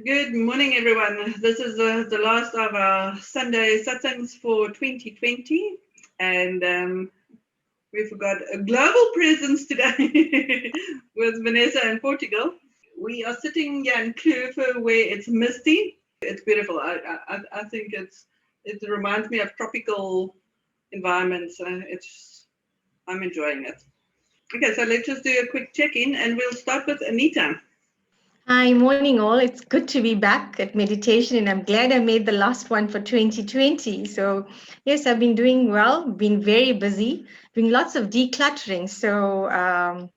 Good morning, everyone. This is the last of our Sunday satsangs for 2020, and we've got a global presence today with Vanessa in Portugal. We are sitting here in Kloof where it's misty. It's beautiful. I think it reminds me of tropical environments. I'm enjoying it. Okay, so let's just do a quick check-in, and we'll start with Anita. Hi, morning all. It's good to be back at meditation, and I'm glad I made the last one for 2020. So yes, I've been doing well, been very busy, doing lots of decluttering. So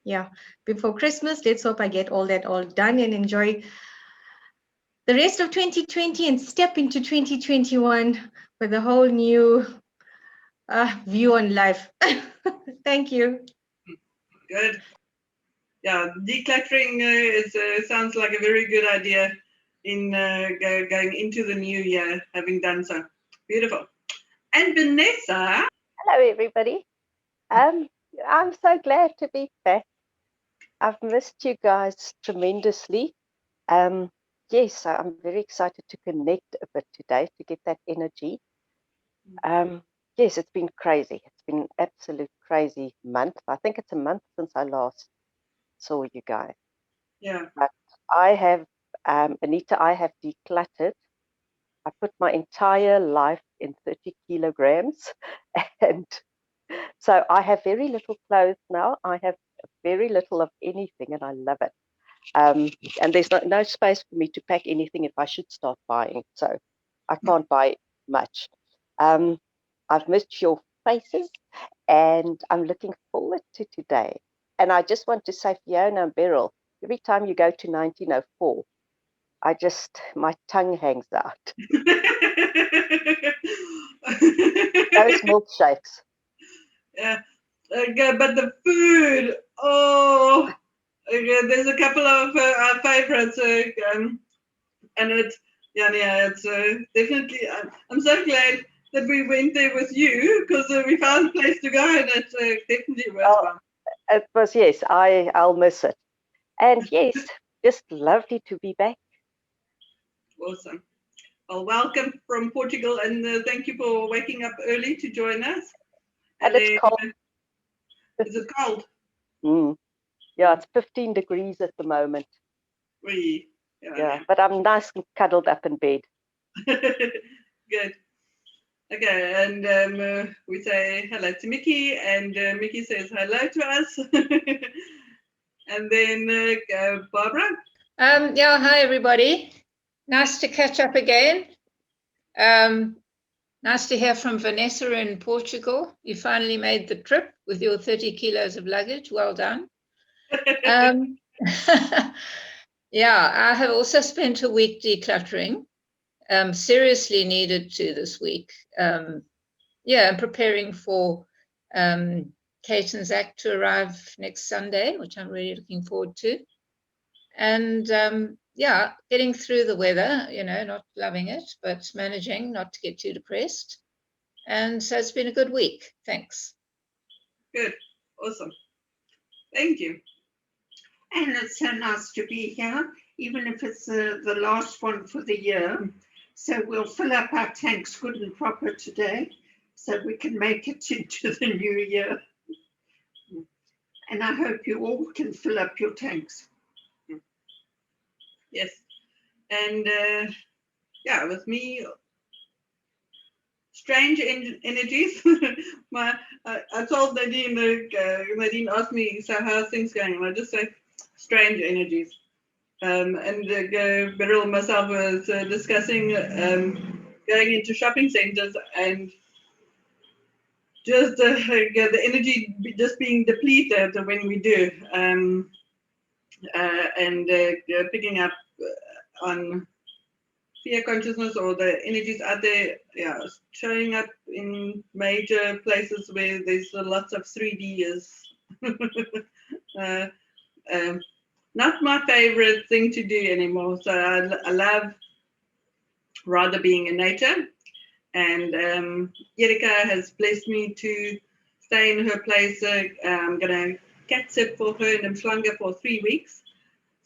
yeah, before Christmas, let's hope I get all that all done and enjoy the rest of 2020 and step into 2021 with a whole new view on life. Thank you. Good. Yeah, decluttering sounds like a very good idea in going into the new year, having done so. Beautiful. And Vanessa. Hello, everybody. I'm so glad to be back. I've missed you guys tremendously. Yes, I'm very excited to connect a bit today to get that energy. Yes, it's been crazy. It's been an absolute crazy month. I think it's a month since I last saw you guys. Yeah. But I have, Anita, I have decluttered. I put my entire life in 30 kilograms, and so I have very little clothes now. I have very little of anything, and I love it. And there's no space for me to pack anything if I should start buying. So I can't buy much. I've missed your faces, and I'm looking forward to today. And I just want to say, Fiona and Beryl, every time you go to 1904, my tongue hangs out. Those milkshakes. Yeah, but the food, there's a couple of our favorites, and it's definitely. I'm so glad that we went there with you because we found a place to go, and it's definitely worthwhile. It was, yes, I'll miss it, and yes, just lovely to be back. Awesome. Well, welcome from Portugal, and thank you for waking up early to join us. And it's cold. Is it cold? Yeah, it's 15 degrees at the moment. Oui. Yeah, but I'm nice and cuddled up in bed. Good. Okay, and we say hello to Mickey, and Mickey says hello to us. And then Barbara. Yeah, hi everybody. Nice to catch up again. Nice to hear from Vanessa in Portugal. You finally made the trip with your 30 kilos of luggage. Well done. Yeah, I have also spent a week decluttering. Seriously needed to this week. Yeah, I'm preparing for Kate and Zach to arrive next Sunday, which I'm really looking forward to. And yeah, getting through the weather, not loving it, but managing not to get too depressed. And so it's been a good week. Thanks. Good. Awesome. Thank you. And it's so nice to be here, even if it's the last one for the year. So we'll fill up our tanks good and proper today so we can make it into the new year. And I hope you all can fill up your tanks. Yes. And yeah, with me, strange energies. I told Nadine, Nadine asked me, so how's things going? And I just say, strange energies. And Beryl and myself was discussing going into shopping centers and just the energy just being depleted when we do. And picking up on fear consciousness or the energies out there, yeah, showing up in major places where there's lots of 3Ders. Not my favorite thing to do anymore. So I love rather being in nature. And Erika has blessed me to stay in her place. I'm going to cat sit for her in Mshlanga for 3 weeks.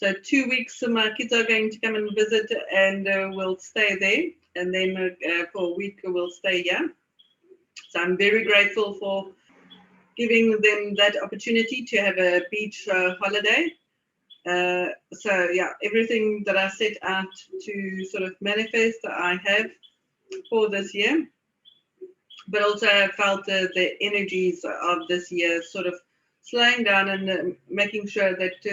So 2 weeks, my kids are going to come and visit, and we'll stay there. And then for a week, we'll stay here. So I'm very grateful for giving them that opportunity to have a beach holiday. So yeah, everything that I set out to sort of manifest, I have for this year. But also I felt the energies of this year sort of slowing down and making sure that,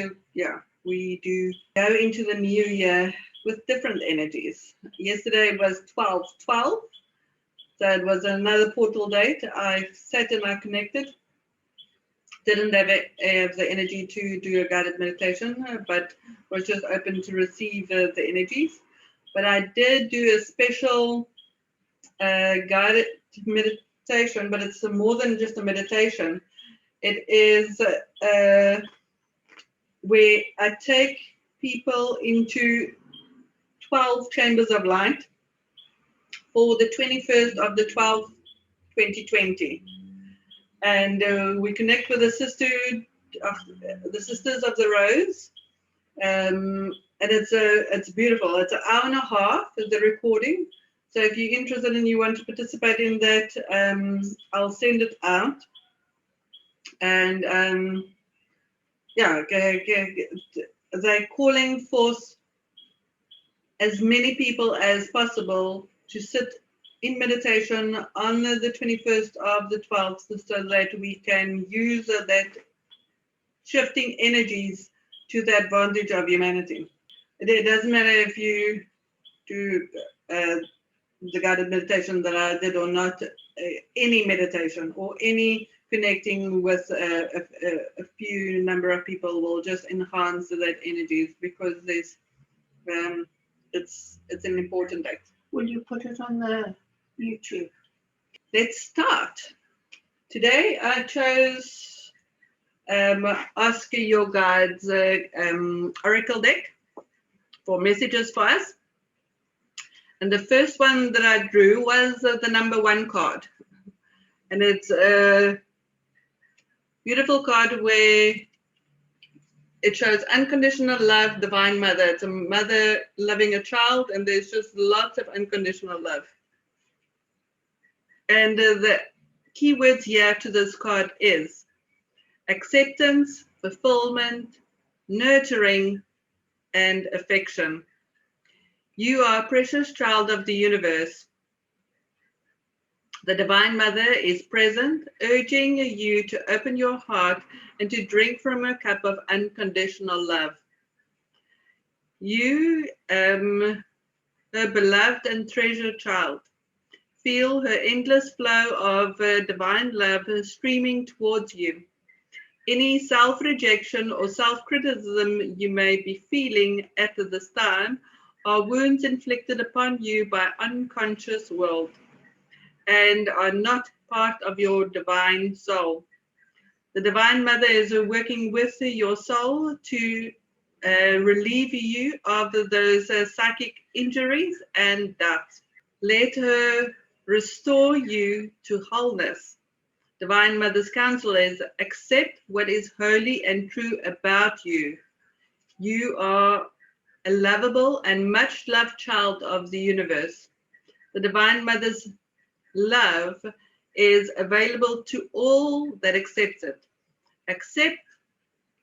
we do go into the new year with different energies. Yesterday was 12/12, so it was another portal date. I sat and I connected. Didn't have the energy to do a guided meditation, but was just open to receive the energies. But I did do a special guided meditation, but it's more than just a meditation. It is where I take people into 12 chambers of light for the 21st of the 12th, 2020. And we connect with the Sisters of the Rose. And it's beautiful. It's an hour and a half, the recording. So if you're interested and you want to participate in that, I'll send it out. And they're calling for as many people as possible to sit in meditation on the 21st of the 12th, so that we can use that shifting energies to the advantage of humanity. It doesn't matter if you do the guided meditation that I did or not, any meditation or any connecting with a few number of people will just enhance that energies, because there's it's an important act. Will you put it on the YouTube? Let's start. Today I chose Ask Your Guides Oracle deck for messages for us. And the first one that I drew was the number 1 card. And it's a beautiful card where it shows unconditional love, divine mother. It's a mother loving a child, and there's just lots of unconditional love. And the keywords here to this card is acceptance, fulfillment, nurturing, and affection. You are a precious child of the universe. The Divine Mother is present, urging you to open your heart and to drink from a cup of unconditional love. You, her beloved and treasured child, feel her endless flow of divine love streaming towards you. Any self-rejection or self-criticism you may be feeling at this time are wounds inflicted upon you by unconscious world and are not part of your divine soul. The Divine Mother is working with your soul to relieve you of those psychic injuries and doubts. Let her restore you to wholeness. Divine Mother's counsel is accept what is holy and true about you. You are a lovable and much loved child of the universe. The Divine Mother's love is available to all that accepts it. Accept,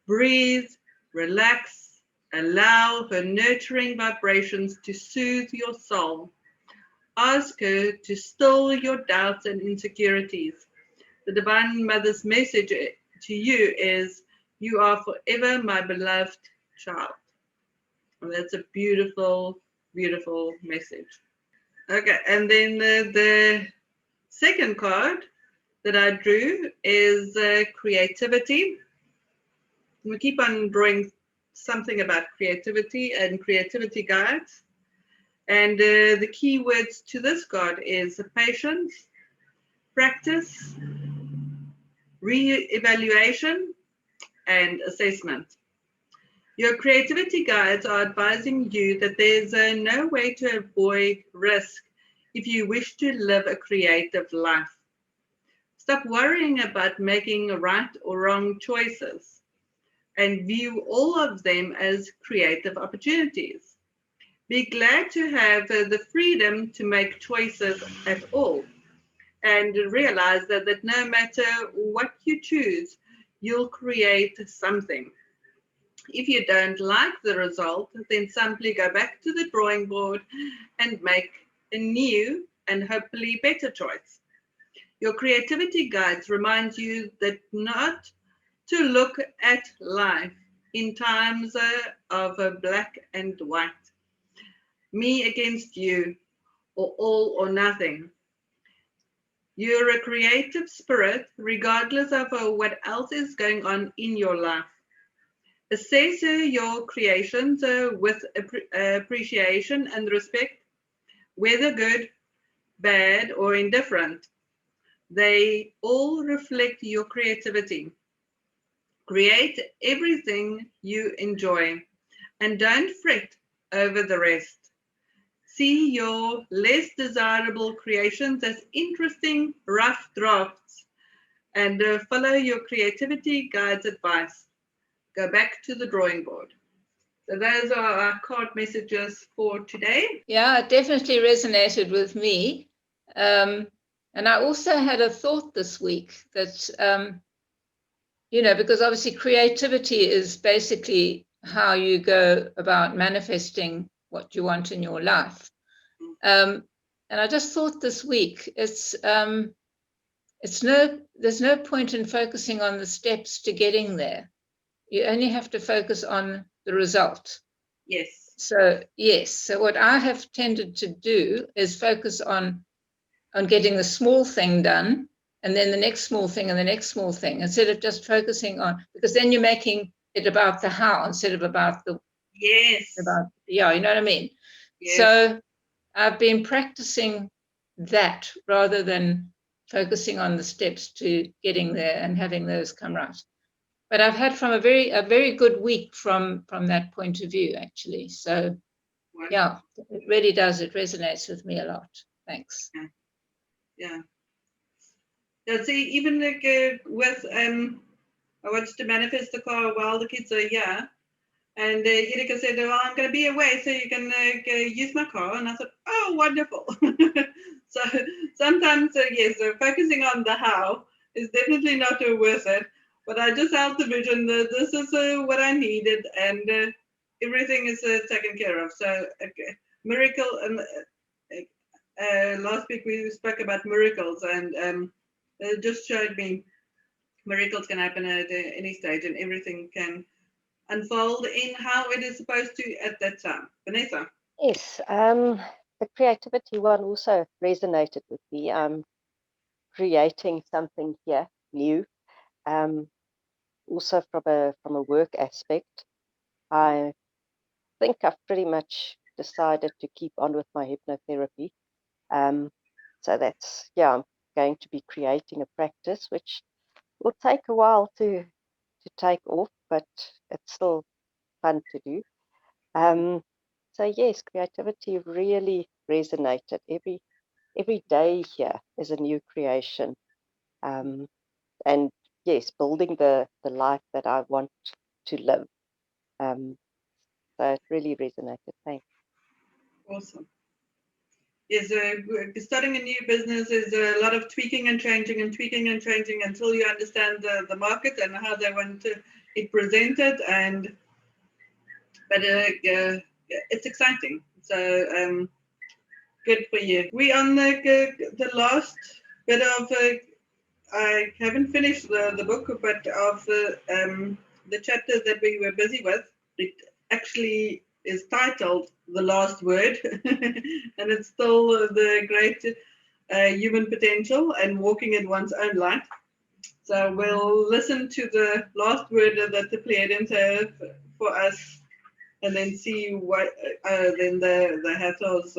breathe, relax, allow her nurturing vibrations to soothe your soul. Ask her to still your doubts and insecurities. The Divine Mother's message to you is, you are forever my beloved child. And that's a beautiful, beautiful message. Okay, and then the second card that I drew is creativity. We keep on drawing something about creativity and creativity guides. And the key words to this card is patience, practice, re-evaluation, and assessment. Your creativity guides are advising you that there's no way to avoid risk if you wish to live a creative life. Stop worrying about making right or wrong choices. and view all of them as creative opportunities. Be glad to have the freedom to make choices at all, and realize that no matter what you choose, you'll create something. If you don't like the result, then simply go back to the drawing board and make a new and hopefully better choice. Your creativity guides remind you that not to look at life in times of black and white, me against you, or all or nothing. You're a creative spirit regardless of what else is going on in your life. Assess your creations with appreciation and respect, whether good, bad, or indifferent. They all reflect your creativity. Create everything you enjoy and don't fret over the rest. See your less desirable creations as interesting, rough drafts and follow your creativity guide's advice. Go back to the drawing board. So those are our card messages for today. Yeah, it definitely resonated with me. And I also had a thought this week that, because obviously creativity is basically how you go about manifesting what you want in your life. And I just thought this week, there's no point in focusing on the steps to getting there. You only have to focus on the result. Yes. So yes, so what I have tended to do is focus on getting the small thing done, and then the next small thing and the next small thing, instead of just focusing on, because then you're making it about the how instead of about the you know what I mean? Yes. So I've been practicing that rather than focusing on the steps to getting there and having those come right. But I've had a very good week from that point of view, actually. So yeah, it really does. It resonates with me a lot. Thanks. Yeah. See, even like with I wanted to manifest the car while the kids are here, and Erika said, "Well, I'm going to be away, so you can use my car." And I said, "Oh, wonderful!" So sometimes, yes, focusing on the how is definitely not worth it. But I just held the vision that this is what I needed, and everything is taken care of. So, miracle. Last week we spoke about miracles, and it just showed me miracles can happen at any stage, and everything can unfold in how it is supposed to at that time. Vanessa? Yes, the creativity one also resonated with me. Creating something here new. Also from a work aspect, I think I've pretty much decided to keep on with my hypnotherapy. So that's, I'm going to be creating a practice which will take a while to take off, but it's still fun to do. So yes, creativity really resonated. Every day here is a new creation. And yes, building the life that I want to live. So it really resonated. Thanks. Awesome. Yes, starting a new business is a lot of tweaking and changing until you understand the market and how they want it presented. But it's exciting. So good for you. We on the last bit of. I haven't finished the book, but of the chapters that we were busy with, it actually is titled The Last Word, and it's still the great human potential and walking in one's own light. So we'll listen to the last word that the Pleiades have for us, and then see what then the Hathors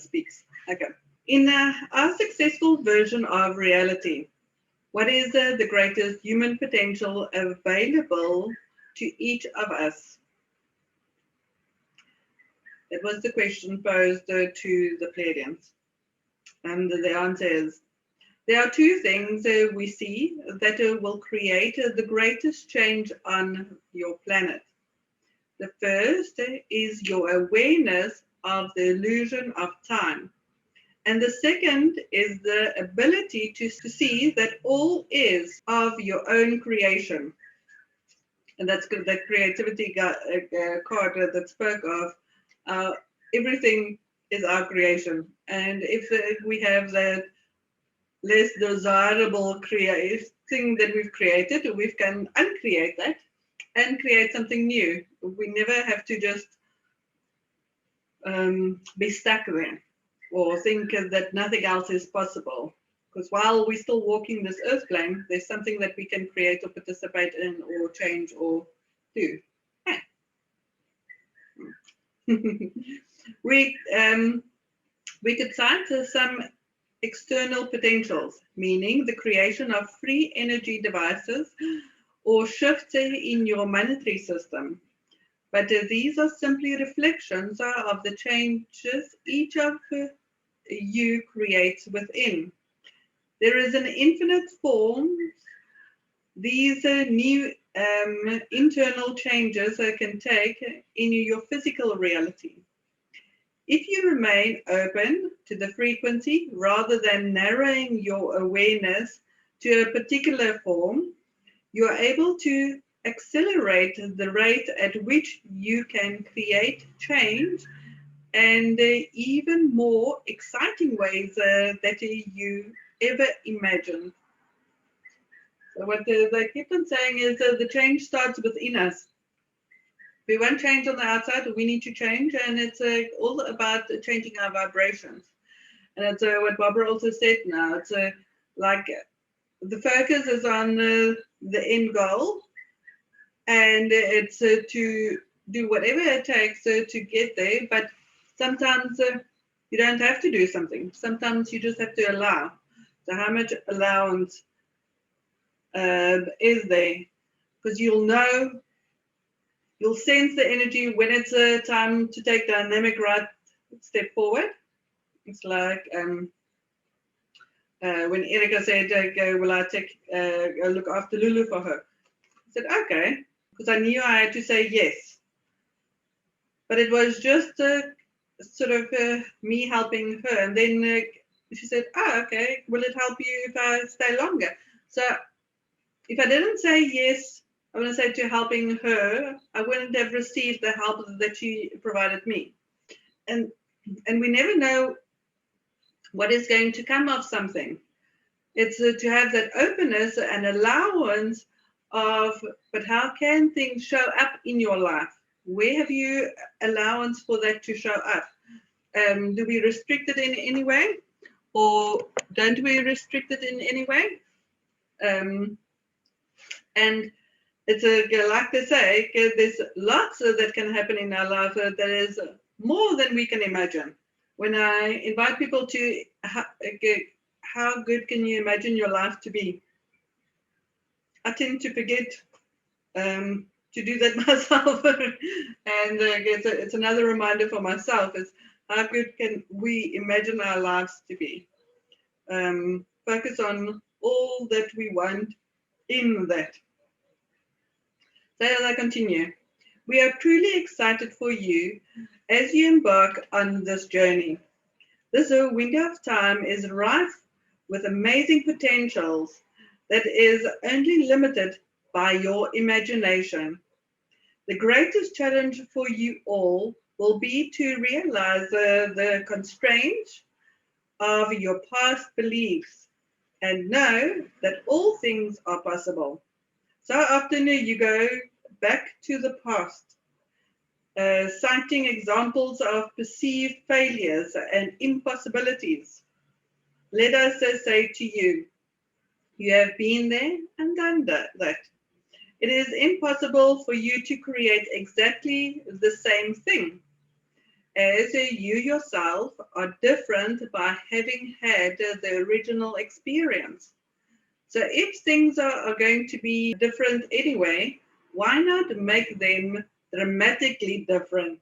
speaks. Okay. In our successful version of reality, what is the greatest human potential available to each of us? That was the question posed to the Pleiadians. And the answer is, There are two things we see that will create the greatest change on your planet. The first is your awareness of the illusion of time. And the second is the ability to see that all is of your own creation. And that's that creativity card that spoke of. Everything is our creation. And if we have that less desirable thing that we've created, we can uncreate that and create something new. We never have to just be stuck there or think that nothing else is possible. Because while we're still walking this earth plane, there's something that we can create or participate in or change or do. We could cite some external potentials, meaning the creation of free energy devices or shifts in your monetary system. But these are simply reflections of the changes each of you creates within. There is an infinite form. These new internal changes can take in your physical reality. If you remain open to the frequency rather than narrowing your awareness to a particular form, you are able to accelerate the rate at which you can create change and even more exciting ways that you ever imagined. So what they keep on saying is the change starts within us. We won't change on the outside, we need to change, and it's all about changing our vibrations. And it's what Barbara also said now. It's like the focus is on the end goal, and it's to do whatever it takes to get there. But sometimes you don't have to do something. Sometimes you just have to allow. So how much allowance is there? Because you'll know, you'll sense the energy when it's time to take the dynamic right step forward. It's like when Erika said, will I take look after Lulu for her? I said, okay, because I knew I had to say yes. But it was just sort of me helping her. And then she said, oh, okay, will it help you if I stay longer? So if I didn't say yes, I want to say to helping her, I wouldn't have received the help that she provided me. And we never know what is going to come of something. It's to have that openness and allowance of, but how can things show up in your life? Where have you allowance for that to show up? Do we restrict it in any way? Or don't we restrict it in any way? And it's like they say, there's lots that can happen in our life that is more than we can imagine. When I invite people to, how good can you imagine your life to be? I tend to forget to do that myself. And it's another reminder for myself is how good can we imagine our lives to be? Focus on all that we want in that. So as I continue, we are truly excited for you as you embark on this journey. This window of time is rife with amazing potentials that is only limited by your imagination. The greatest challenge for you all will be to realize the constraints of your past beliefs and know that all things are possible. So often you go back to the past, citing examples of perceived failures and impossibilities. Let us say to you, you have been there and done that. It is impossible for you to create exactly the same thing, as you yourself are different by having had the original experience. So if things are going to be different anyway, why not make them dramatically different?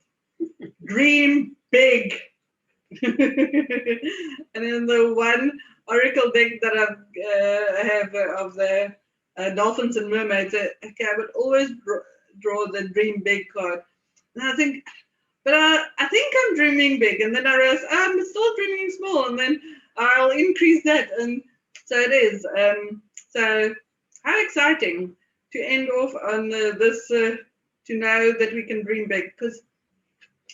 Dream big. And then the one oracle deck that I have of the dolphins and mermaids. Okay, I would always draw the dream big card, and I think, but I think I'm dreaming big, and then I realize I'm still dreaming small, and then I'll increase that, and so it is. So how exciting to end off on this, to know that we can dream big, because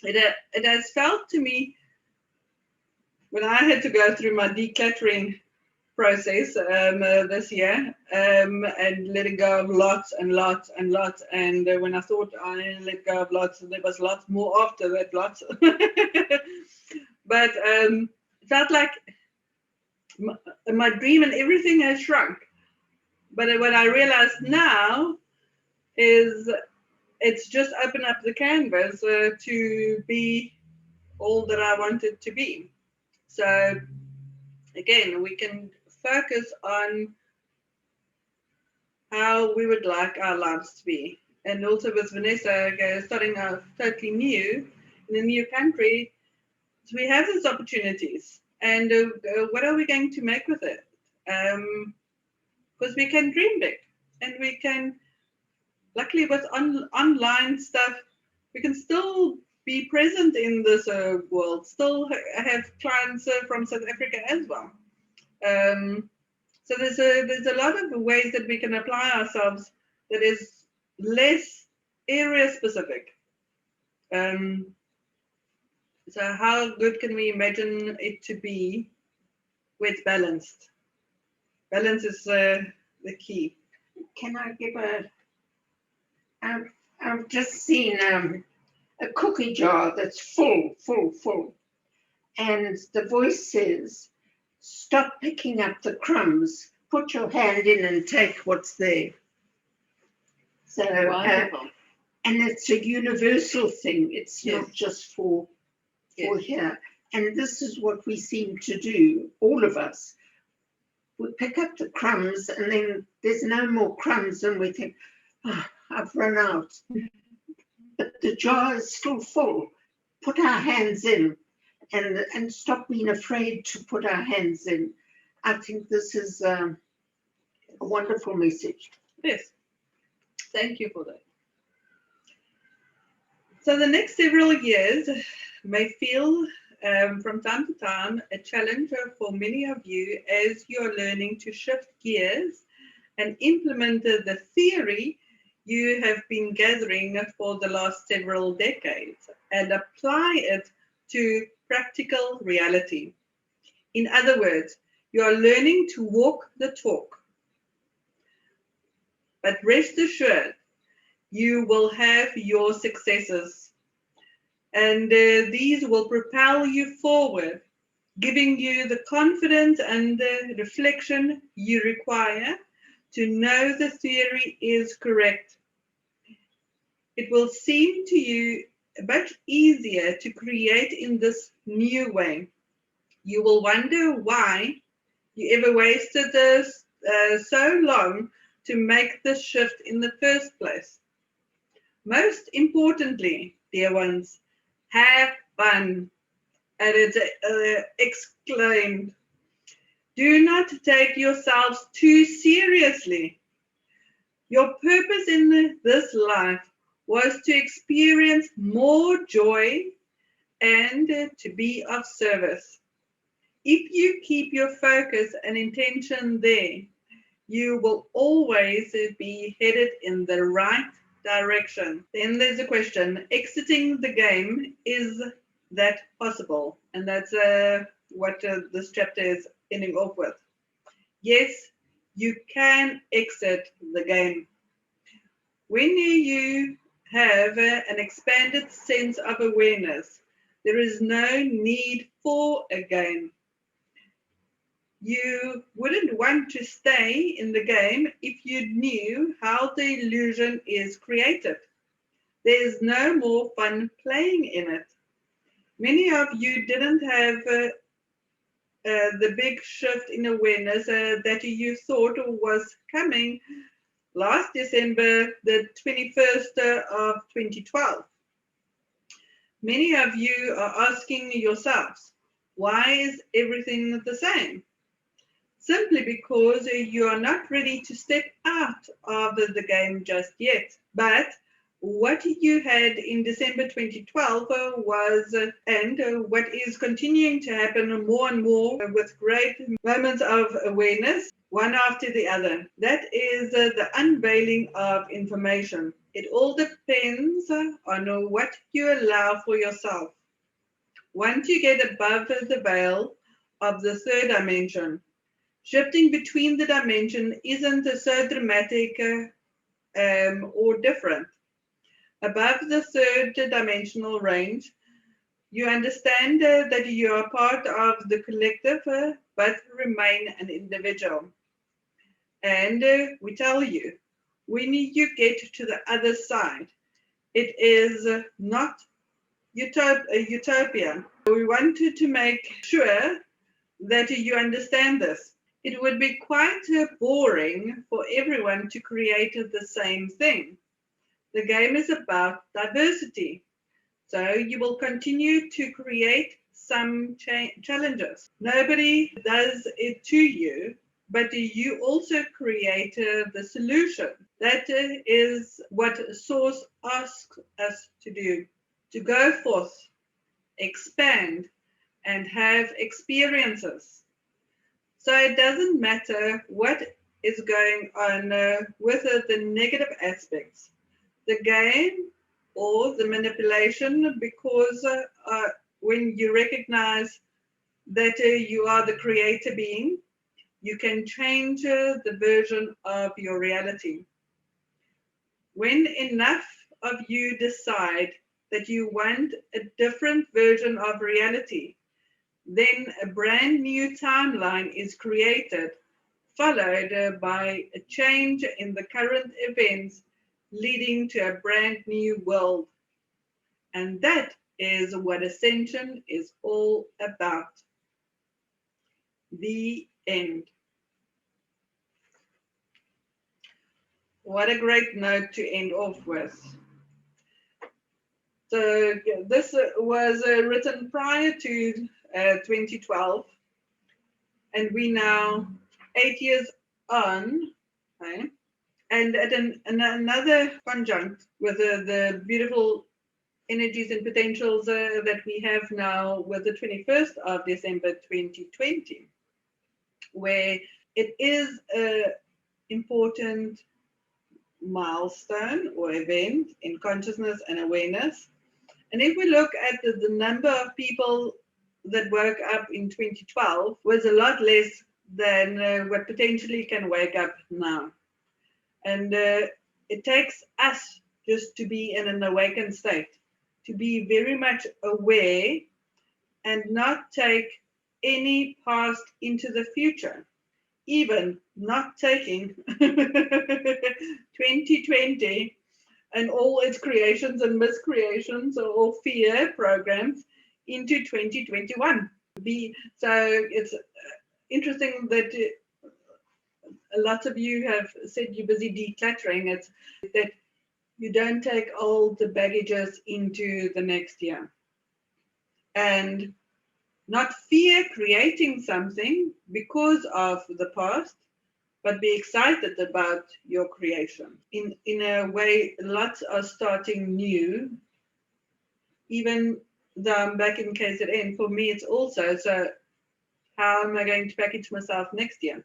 it has felt to me when I had to go through my decluttering process this year, and letting go of lots and lots and lots, and when I thought I let go of lots, there was lots more after that, lots. But it felt like my dream and everything has shrunk. But what I realized now is it's just opened up the canvas to be all that I wanted to be. So again, we can focus on how we would like our lives to be. And also with Vanessa starting out totally new in a new country, so we have these opportunities. And what are we going to make with it? Because we can dream big, and we can, luckily with online stuff, we can still be present in this world, still have clients from South Africa as well. So there's a lot of ways that we can apply ourselves that is less area specific. So how good can we imagine it to be where it's balanced? Balance is the key. Can I give I've just seen a cookie jar that's full. And the voice says, stop picking up the crumbs, put your hand in and take what's there. So, and it's a universal thing. It's not just for here. And this is what we seem to do, all of us. We pick up the crumbs, and then there's no more crumbs, and we think, oh, I've run out. But the jar is still full. Put our hands in, and stop being afraid to put our hands in. I think this is a wonderful message. Yes, thank you for that. So the next several years may feel from time to time a challenge for many of you as you are learning to shift gears and implement the theory you have been gathering for the last several decades and apply it to practical reality. In other words, you are learning to walk the talk. But rest assured, you will have your successes, and these will propel you forward, giving you the confidence and the reflection you require to know the theory is correct. It will seem to you much easier to create in this new way. You will wonder why you ever wasted this so long to make this shift in the first place. Most importantly, dear ones, have fun. And it's exclaimed. Do not take yourselves too seriously. Your purpose in this life was to experience more joy and to be of service. If you keep your focus and intention there, you will always be headed in the right direction. Then there's a question, exiting the game, is that possible? And that's what this chapter is ending off with. Yes, you can exit the game. When you have an expanded sense of awareness, there is no need for a game. You wouldn't want to stay in the game if you knew how the illusion is created. There is no more fun playing in it. Many of you didn't have the big shift in awareness that you thought was coming last December the 21st of 2012. Many of you are asking yourselves, why is everything the same? simply because you are not ready to step out of the game just yet. But what you had in December 2012 was, and what is continuing to happen more and more with great moments of awareness, one after the other. That is the unveiling of information. It all depends on what you allow for yourself. Once you get above the veil of the third dimension, shifting between the dimension isn't so dramatic or different. Above the third dimensional range, you understand that you are part of the collective, but remain an individual. And we tell you, when you get to the other side, it is not utopia. We wanted to make sure that you understand this. It would be quite boring for everyone to create the same thing. The game is about diversity. So you will continue to create some challenges. Nobody does it to you, but you also create the solution. That is what Source asks us to do, to go forth, expand, and have experiences. So it doesn't matter what is going on with the negative aspects, the game or the manipulation, because when you recognize that you are the creator being, you can change the version of your reality. When enough of you decide that you want a different version of reality, then a brand new timeline is created, followed by a change in the current events, leading to a brand new world. And that is what Ascension is all about. The end. What a great note to end off with. So this was written prior to 2012, and we now 8 years on, okay? And at another conjunct with the beautiful energies and potentials that we have now with the 21st of December 2020, where it is an important milestone or event in consciousness and awareness. And if we look at the number of people that woke up in 2012 was a lot less than what potentially can wake up now. And it takes us just to be in an awakened state, to be very much aware and not take any past into the future, even not taking 2020 and all its creations and miscreations or fear programs into 2021. So it's interesting that a lot of you have said you're busy decluttering. It's that you don't take all the baggages into the next year. And not fear creating something because of the past, but be excited about your creation. In a way, lots are starting new. Even though I'm back in KZN, for me it's also, so how am I going to package myself next year?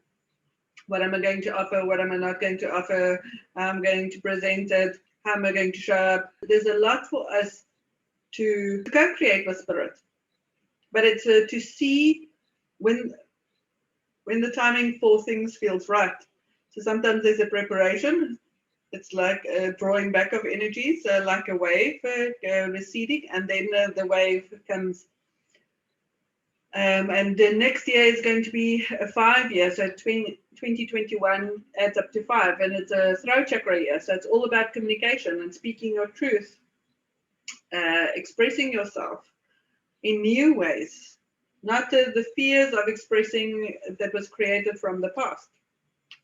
What am I going to offer? What am I not going to offer? How I'm going to present it? How am I going to show up? There's a lot for us to co-create with Spirit. But it's to see when the timing for things feels right. So sometimes there's a preparation. It's like a drawing back of energy, so like a wave receding, and then the wave comes. And the next year is going to be a 5 year, so 2021 adds up to 5, and it's a throat chakra year, so it's all about communication and speaking your truth, expressing yourself in new ways, not the fears of expressing that was created from the past.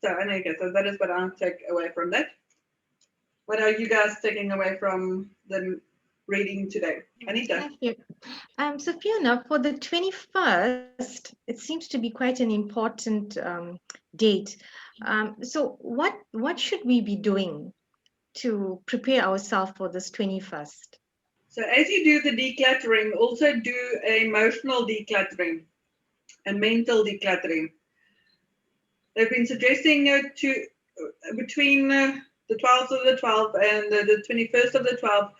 So anyway, so that is what I'll take away from that. What are you guys taking away from the reading today. Anita. Thank you. So Fiona, for the 21st, it seems to be quite an important date. So what should we be doing to prepare ourselves for this 21st? So as you do the decluttering, also do emotional decluttering and mental decluttering. They've been suggesting to between the 12th of the 12th and the 21st of the 12th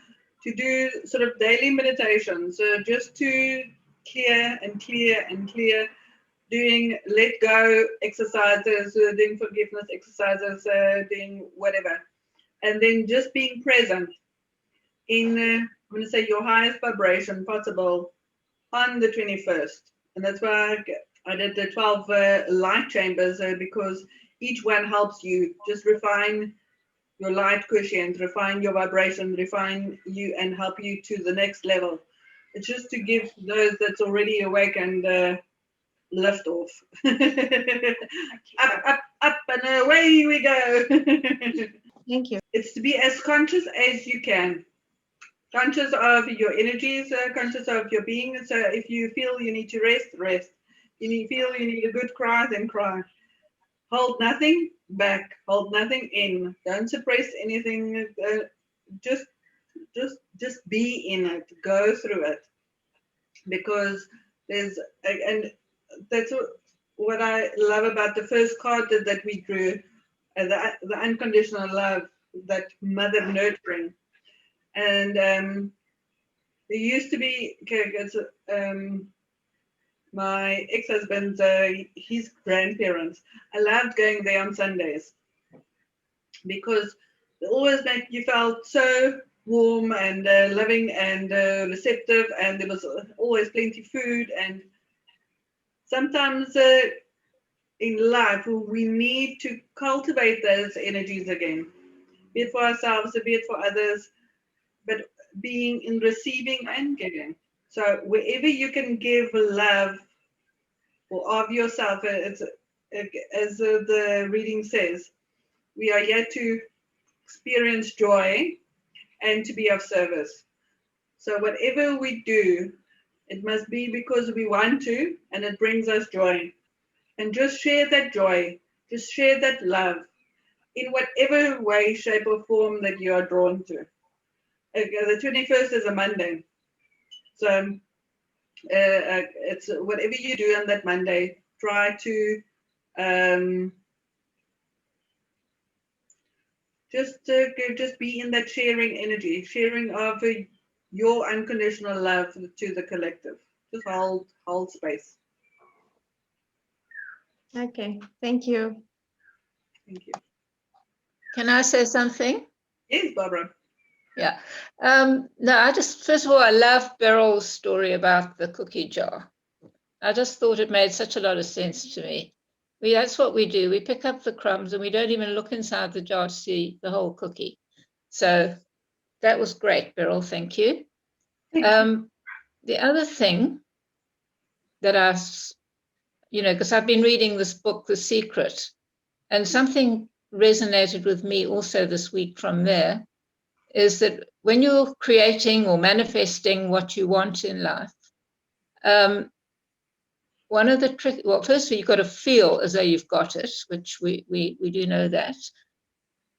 to do sort of daily meditation. So just to clear and clear and clear, doing let go exercises, doing forgiveness exercises, doing whatever. And then just being present in, I'm going to say, your highest vibration possible on the 21st. And that's why I did the 12 light chambers, because each one helps you just refine your light quotient, refine your vibration, refine you and help you to the next level. It's just to give those that's already awake and lift off. Up, and away we go. Thank you. It's to be as conscious as you can. Conscious of your energies, conscious of your being. So if you feel you need to rest, rest. You feel you need a good cry, then cry. Hold nothing back. Hold nothing in. Don't suppress anything. Just be in it. Go through it. Because there's, and that's what I love about the first card that we drew, the unconditional love, that mother nurturing. And there used to be, my ex-husband's, his grandparents. I loved going there on Sundays because they always make you felt so warm and loving and receptive, and there was always plenty of food. And sometimes in life we need to cultivate those energies again, be it for ourselves, be it for others, but being in receiving and giving. So wherever you can give love or of yourself, as the reading says, we are here to experience joy and to be of service. So whatever we do, it must be because we want to, and it brings us joy. And just share that joy, just share that love in whatever way, shape, or form that you are drawn to. The 21st is a Monday. So it's whatever you do on that Monday, try to just be in that sharing energy, sharing of your unconditional love to the collective. Just hold space. Okay, thank you. Thank you. Can I say something? Yes, Barbara. Yeah. No, first of all, I love Beryl's story about the cookie jar. I just thought it made such a lot of sense to me. That's what we do. We pick up the crumbs and we don't even look inside the jar to see the whole cookie. So that was great, Beryl. Thank you. The other thing that because I've been reading this book, The Secret, and something resonated with me also this week from there, is that when you're creating or manifesting what you want in life, one of the tricks, well, firstly, you've got to feel as though you've got it, which we do know that,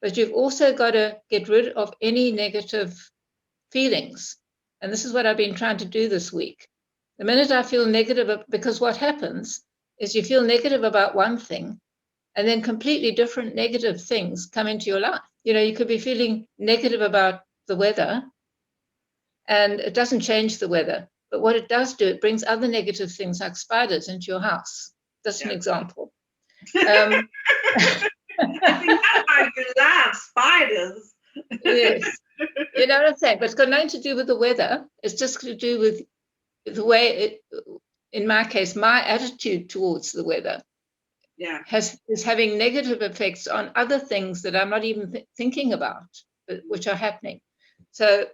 but you've also got to get rid of any negative feelings. And this is what I've been trying to do this week. The minute I feel negative, because what happens is you feel negative about one thing, and then completely different negative things come into your life. You could be feeling negative about the weather, and it doesn't change the weather. But what it does do, it brings other negative things like spiders into your house. That's an example. I think that's why you love spiders. Yes. You know what I'm saying? But it's got nothing to do with the weather. It's just to do with the way, in my case, my attitude towards the weather is having negative effects on other things that I'm not even thinking about, but which are happening. So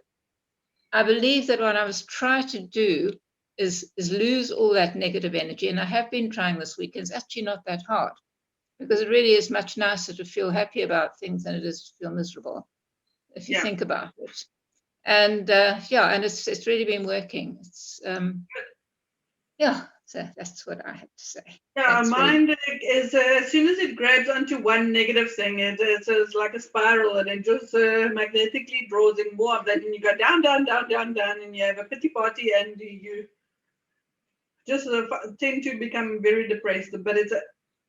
I believe that what I was trying to do is lose all that negative energy. And I have been trying this week. It's actually not that hard, because it really is much nicer to feel happy about things than it is to feel miserable, if you think about it. And and it's really been working. It's so that's what I had to say. Yeah, our mind is as soon as it grabs onto one negative thing, it's like a spiral, and it just magnetically draws in more of that, and you go down, down, down, down, down, and you have a pity party, and you just tend to become very depressed. But if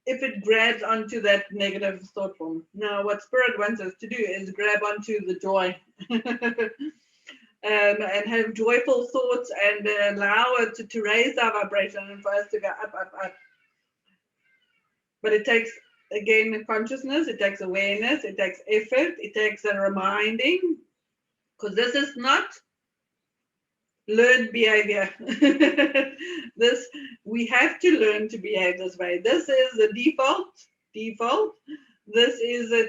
it grabs onto that negative thought form. Now, what Spirit wants us to do is grab onto the joy. And have joyful thoughts and allow it to raise our vibration and for us to go up, up, up. But it takes, again, consciousness, it takes awareness, it takes effort, it takes a reminding, because this is not learned behavior. We have to learn to behave this way. This is the default. This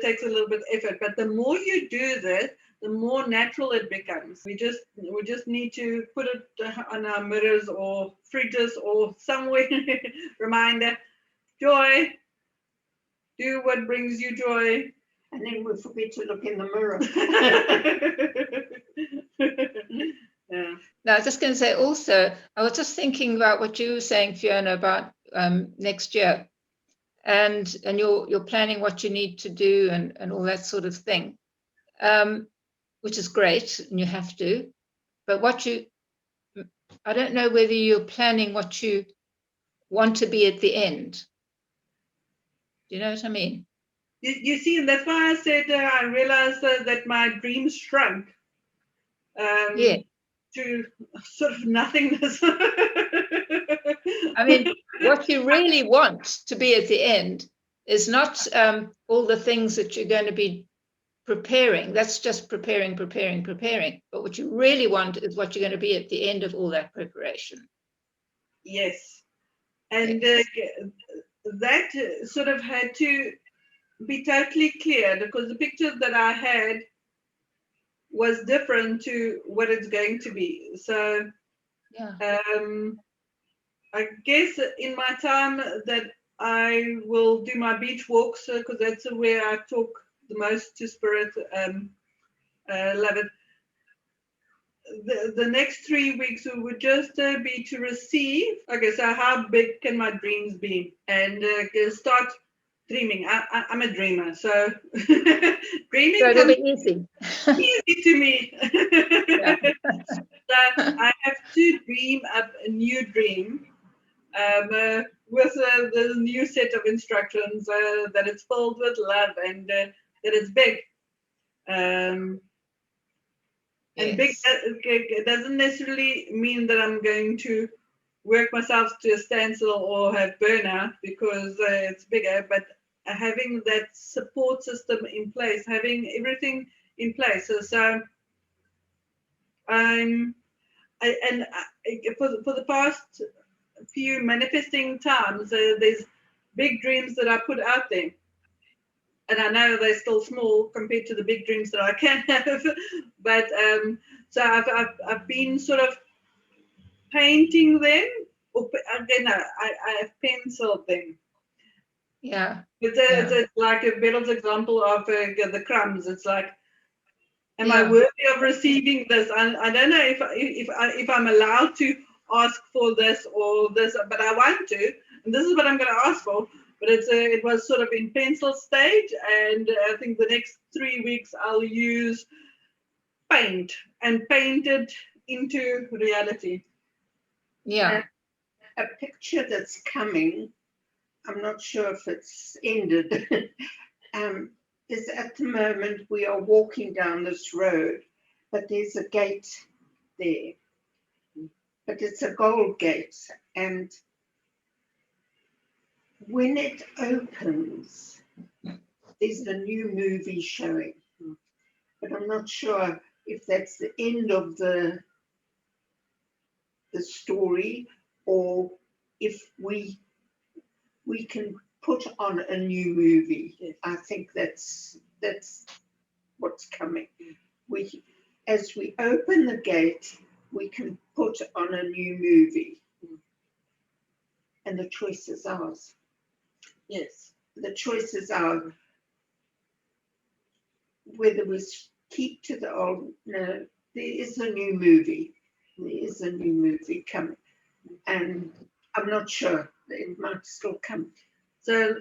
takes a little bit of effort, but the more you do this, the more natural it becomes. We just need to put it on our mirrors or fridges or somewhere. Reminder, joy. Do what brings you joy. And then we forget to look in the mirror. Yeah. Now, I was just going to say also, I was just thinking about what you were saying, Fiona, about next year, and you're planning what you need to do and all that sort of thing. Which is great, and you have to, but I don't know whether you're planning what you want to be at the end. Do you know what I mean? You see, and that's why I said I realized that my dreams shrunk to sort of nothingness. I mean, what you really want to be at the end is not all the things that you're going to be preparing. That's just preparing. But what you really want is what you're going to be at the end of all that preparation. Yes. And that sort of had to be totally clear, because the picture that I had was different to what it's going to be. So I guess in my time that I will do my beach walks, because that's where I talk the most to Spirit. Love it. The next 3 weeks would just be to receive. Okay, so how big can my dreams be? And start dreaming. I'm a dreamer, so dreaming so it'll be easy. Easy to me. So I have to dream up a new dream with the new set of instructions, that it's filled with love and that it's big. And big doesn't necessarily mean that I'm going to work myself to a standstill or have burnout because it's bigger, but having that support system in place, having everything in place. So for the past few manifesting times, there's big dreams that I put out there. And I know they're still small compared to the big dreams that I can have, but so I've been sort of painting them, or again, I have penciled them. Yeah. It's like a Beryl's example of the crumbs. It's like, am I worthy of receiving this? I don't know if I'm allowed to ask for this or this, but I want to, and this is what I'm going to ask for. But it was sort of in pencil stage, and I think the next 3 weeks I'll use paint and paint it into reality. Yeah. A picture that's coming, I'm not sure if it's ended, is at the moment we are walking down this road, but there's a gate there. But it's a gold gate, and when it opens, there's a new movie showing, but I'm not sure if that's the end of the story or if we can put on a new movie. Yes. I think that's what's coming. As we open the gate, we can put on a new movie, and the choice is ours. Yes, the choice is ours. Whether we keep to the old, no, is a new movie. There is a new movie coming, and I'm not sure. It might still come. So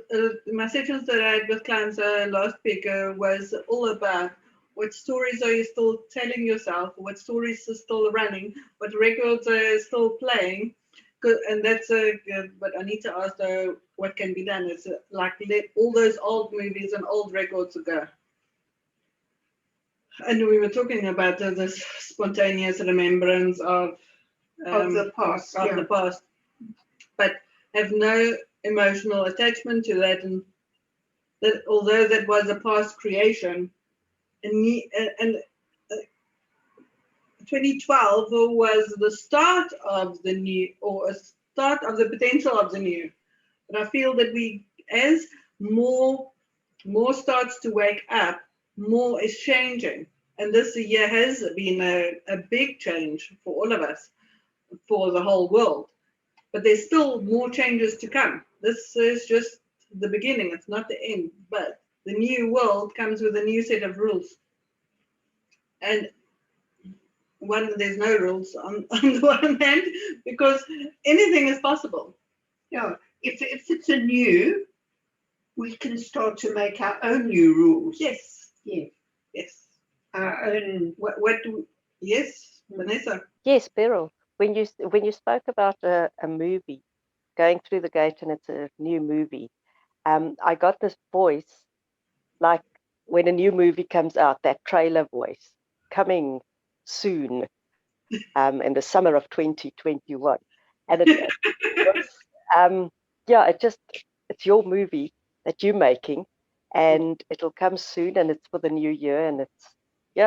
my sessions that I had with clients last week was all about what stories are you still telling yourself, what stories are still running, what records are still playing. And that's what I need to ask, though, what can be done. It's like let all those old movies and old records go. And we were talking about this spontaneous remembrance of the past. Of the past, but have no emotional attachment to that, and that although that was a past creation, and 2012 was the start of the new, or a start of the potential of the new. And I feel that as more starts to wake up, more is changing. And this year has been a big change for all of us, for the whole world. But there's still more changes to come. This is just the beginning. It's not the end. But the new world comes with a new set of rules. And there's no rules on the one hand, because anything is possible. Yeah, if it's a new, we can start to make our own new rules. Yes. Yeah. Yes. Our own. Yes, Vanessa. Yes, Beryl. When you spoke about a movie going through the gate and it's a new movie, I got this voice like when a new movie comes out, that trailer voice coming soon, in the summer of 2021, and it was, it's your movie that you're making, and it'll come soon, and it's for the new year, and it's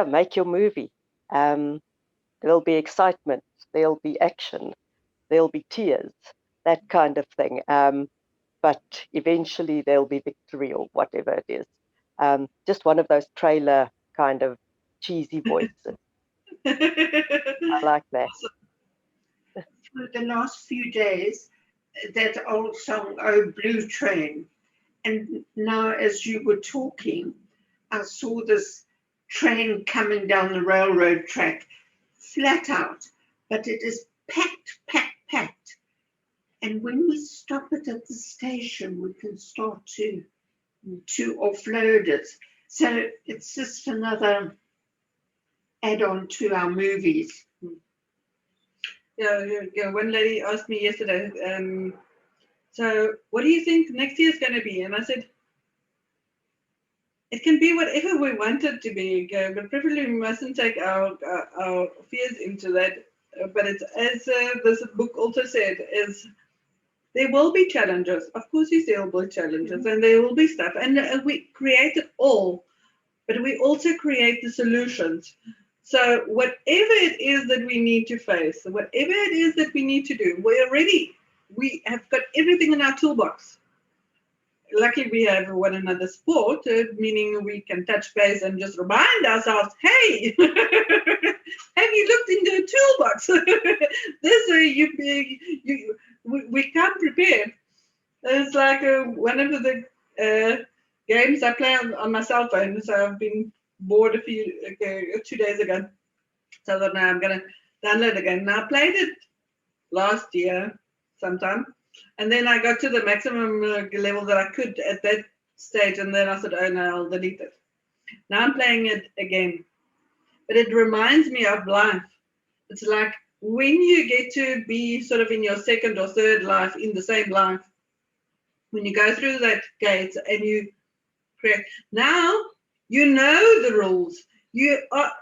make your movie. There'll be excitement, there'll be action, there'll be tears, that kind of thing. But eventually there'll be victory or whatever it is. Just one of those trailer kind of cheesy voices. I like that. For the last few days, that old song, Oh Blue Train. And now as you were talking, I saw this train coming down the railroad track, flat out, but it is packed, packed, packed. And when we stop it at the station, we can start to offload it. So it's just another add-on to our movies. Yeah. One lady asked me yesterday, so what do you think next year is going to be? And I said, it can be whatever we want it to be, but preferably we mustn't take our fears into that. But it's as this book also said, is there will be challenges. Of course, there will be challenges, and there will be stuff. And we create it all, but we also create the solutions. So whatever it is that we need to face, whatever it is that we need to do, we have got everything in our toolbox. Luckily, we have one another support, meaning we can touch base and just remind ourselves, hey, have you looked in the toolbox? We come prepared. It's like one of the games I play on my cell phone. So I've been bored 2 days ago. So I thought, now I'm going to download it again. Now I played it last year sometime. And then I got to the maximum level that I could at that stage. And then I said, oh no, I'll delete it. Now I'm playing it again. But it reminds me of life. It's like when you get to be sort of in your second or third life, in the same life, when you go through that gate and you create, now you know the rules. You are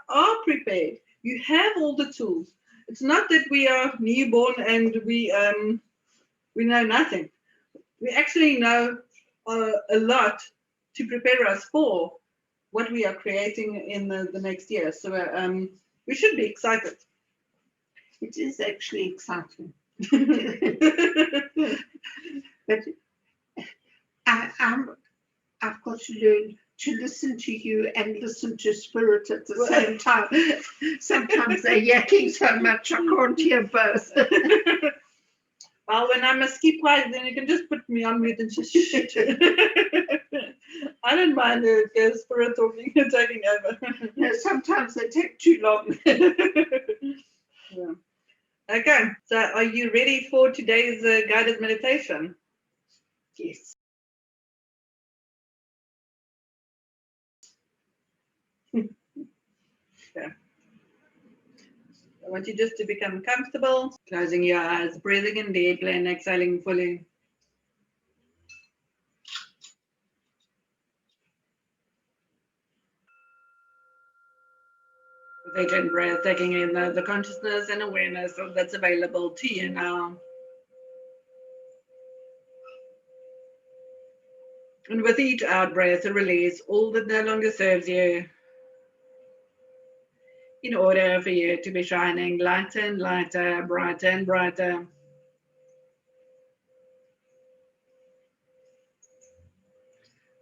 prepared. You have all the tools. It's not that we are newborn and we know nothing. We actually know a lot to prepare us for what we are creating in the next year. So we should be excited. It is actually exciting. But I've got to learn to listen to you and listen to spirit at the same time. Sometimes they're yakking so much I can't hear both. Well, when I must keep quiet, then you can just put me on mute and just shoot. I don't mind the spirit talking and taking over. No, sometimes they take too long. Yeah. Okay, so are you ready for today's guided meditation? Yes. Okay. I want you just to become comfortable, closing your eyes, breathing in deeply and exhaling fully. With each in breath, taking in the consciousness and awareness that's available to you now. And with each out breath, release all that no longer serves you, in order for you to be shining lighter and lighter, brighter and brighter.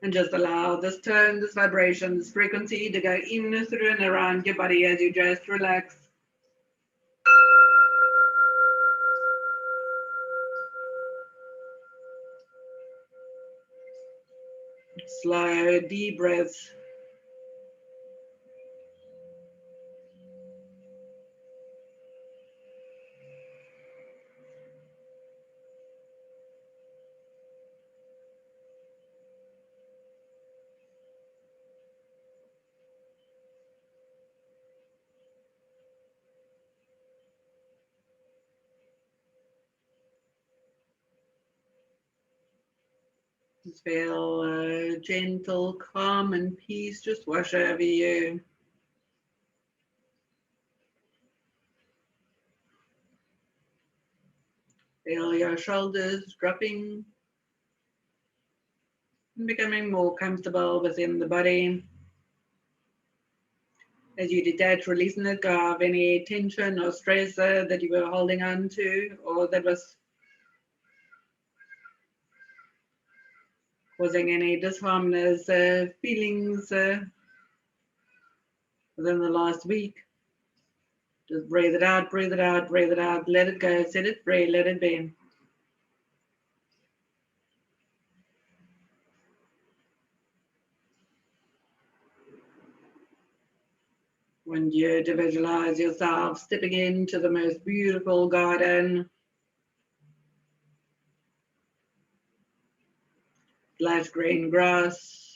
And just allow this tone, this vibration, this frequency to go in, through, and around your body as you just relax. Slow, deep breaths. Just feel gentle, calm, and peace just wash over you. Feel your shoulders dropping and becoming more comfortable within the body. As you detach, release and let go of any tension or stress that you were holding on to, or that was causing any disharmonious feelings within the last week. Just breathe it out, breathe it out, breathe it out, let it go, set it free, let it be. Want you to visualize yourself stepping into the most beautiful garden. Lush green grass,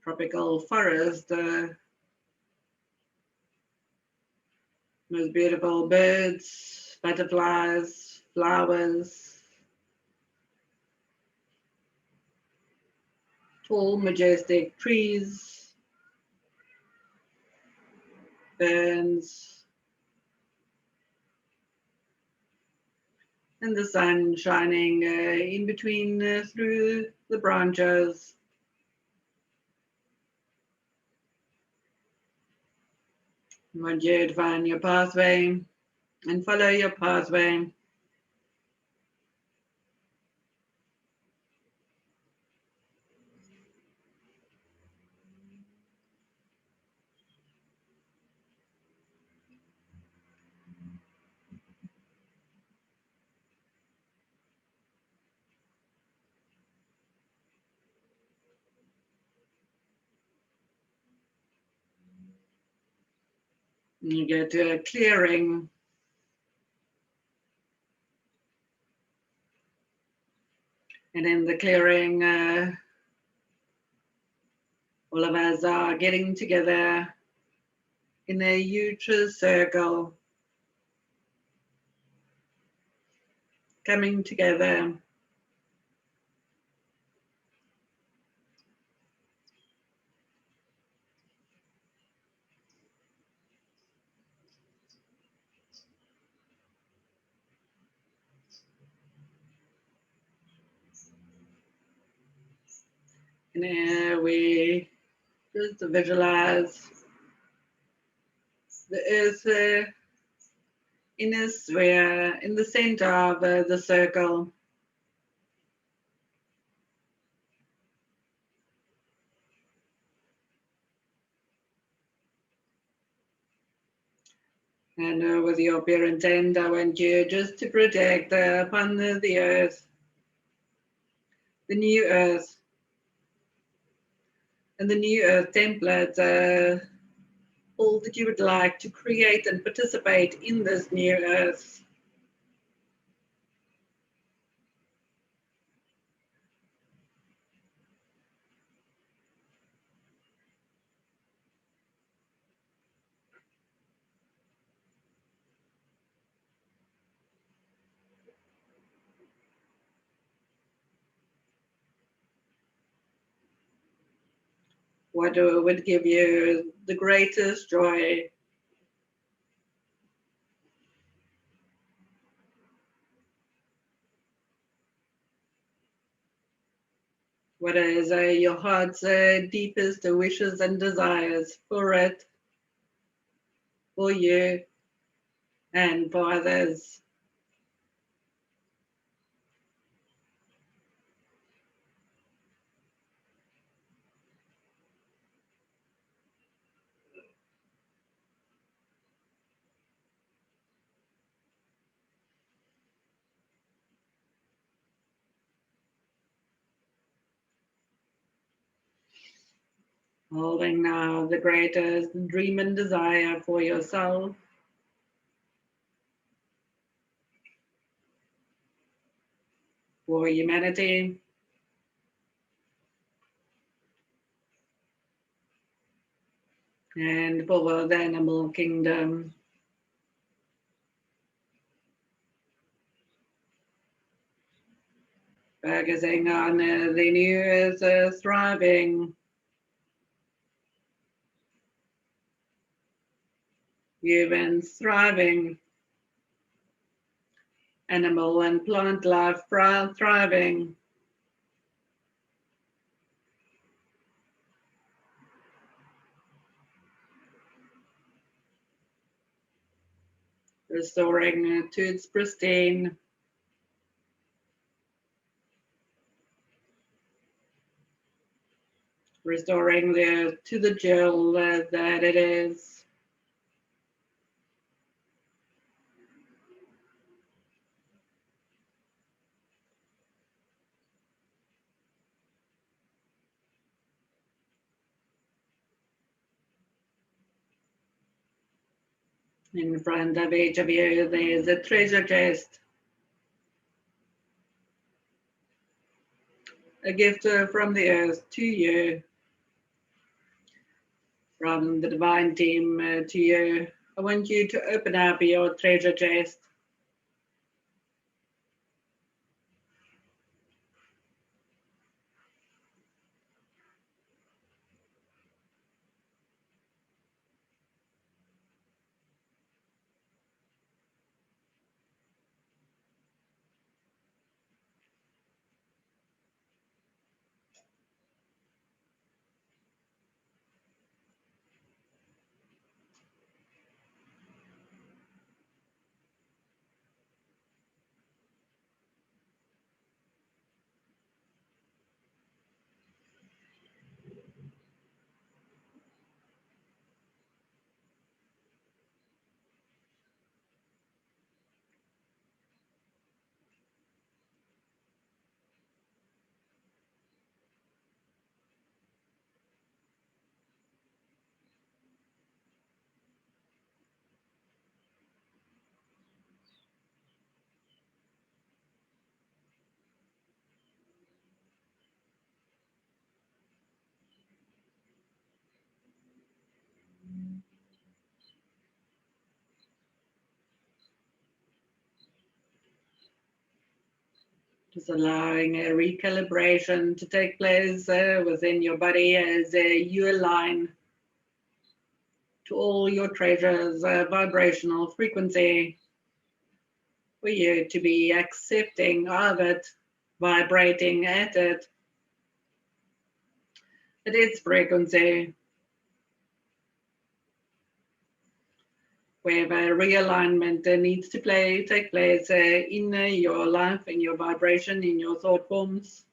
tropical forest, most beautiful birds, butterflies, flowers, tall, majestic trees, ferns, and the sun shining in between through the branches. I want you to find your pathway and follow your pathway. You get to a clearing. And in the clearing, all of us are getting together in a huge circle, coming together. And here we just visualize the earth in a sphere in the center of the circle. And with your pure intent, I want you just to project upon the earth the new earth, and the new earth template, all that you would like to create and participate in this new earth. What would give you the greatest joy? What is your heart's deepest wishes and desires for it, for you, and for others? Holding now the greatest dream and desire for yourself, for humanity, and for the animal kingdom. Focusing on the new earth thriving, humans thriving, animal and plant life thriving. Restoring to its pristine, restoring to the jewel that it is. In front of each of you, there's a treasure chest, a gift from the earth to you, from the divine team to you. I want you to open up your treasure chest. Just allowing a recalibration to take place within your body as you align to all your treasures, vibrational frequency, for you to be accepting of it, vibrating at its frequency. Wherever realignment needs to take place in your life, in your vibration, in your thought forms.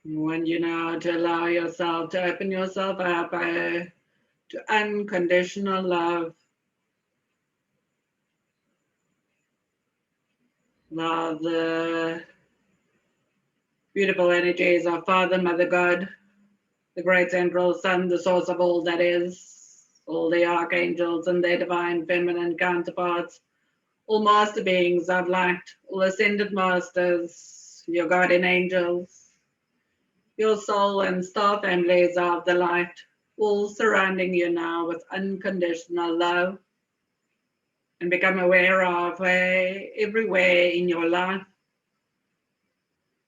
I want you now to allow yourself to open yourself up to unconditional love. Allow the beautiful energies of Father, Mother, God, the great central sun, the source of all that is, all the archangels and their divine feminine counterparts, all master beings of light, all ascended masters, your guardian angels, your soul and star families of the light, all surrounding you now with unconditional love, and become aware of everywhere in your life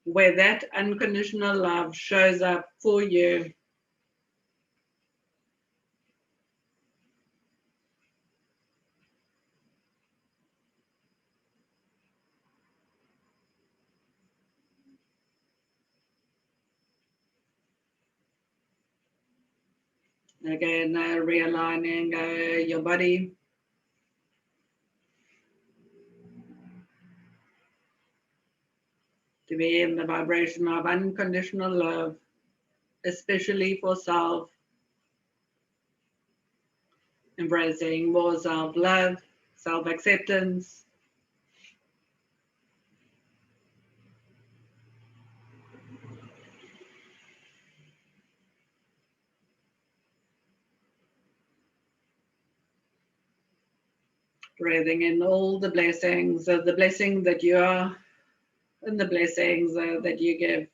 where that unconditional love shows up for you. Again, realigning your body. To be in the vibration of unconditional love, especially for self, embracing more self-love, self-acceptance, breathing in all the blessings, the blessing that you are, and the blessings that you give.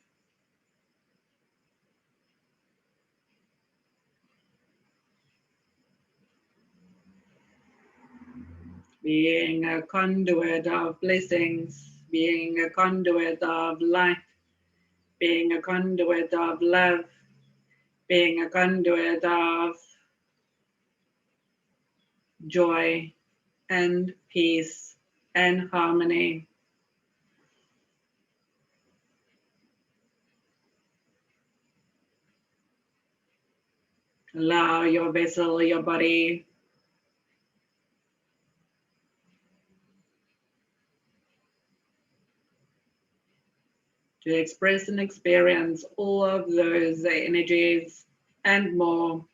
Being a conduit of blessings, being a conduit of light, being a conduit of love, being a conduit of joy and peace and harmony. Allow your vessel, your body, to express and experience all of those energies and more.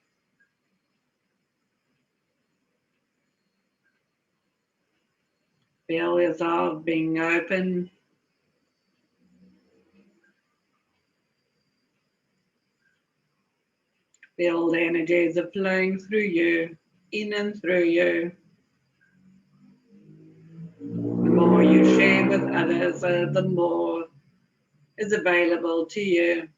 Feel yourself being open. Feel the energies are flowing through you, in and through you. The more you share with others, the more is available to you.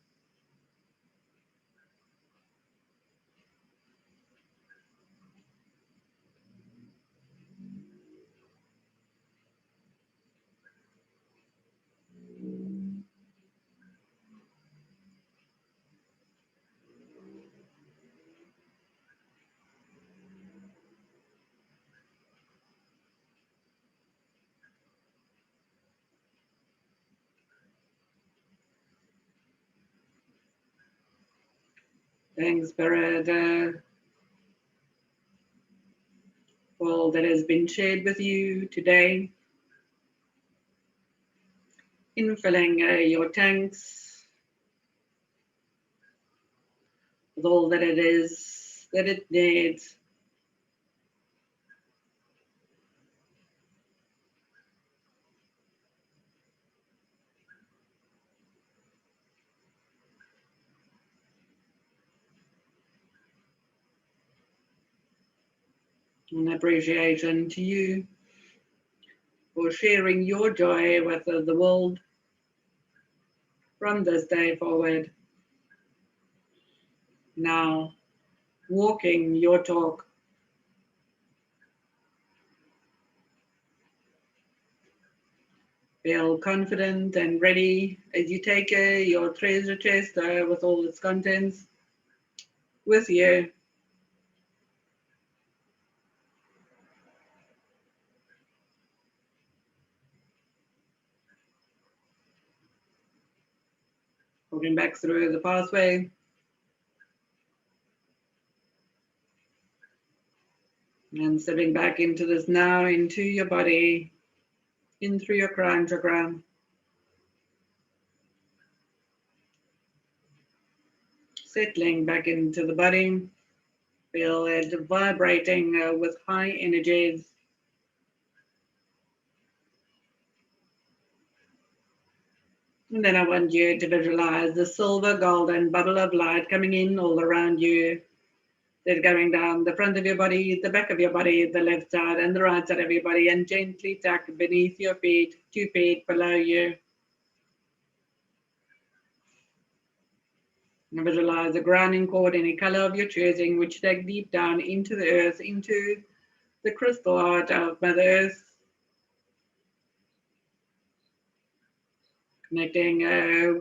Thanks, Spirit, for all that has been shared with you today. In filling your tanks with all that it is, that it needs. An appreciation to you for sharing your joy with the world from this day forward. Now, walking your talk. Feel confident and ready as you take your treasure chest with all its contents with you. Walking back through the pathway. And stepping back into this now, into your body, in through your crown chakra. settling back into the body. Feel it vibrating with high energies. And then I want you to visualize the silver golden bubble of light coming in all around you. Then going down the front of your body, the back of your body, the left side and the right side of your body, and gently tuck beneath your feet, 2 feet below you. And visualize a grounding cord, any color of your choosing, which take deep down into the earth, into the crystal heart of Mother Earth. Connecting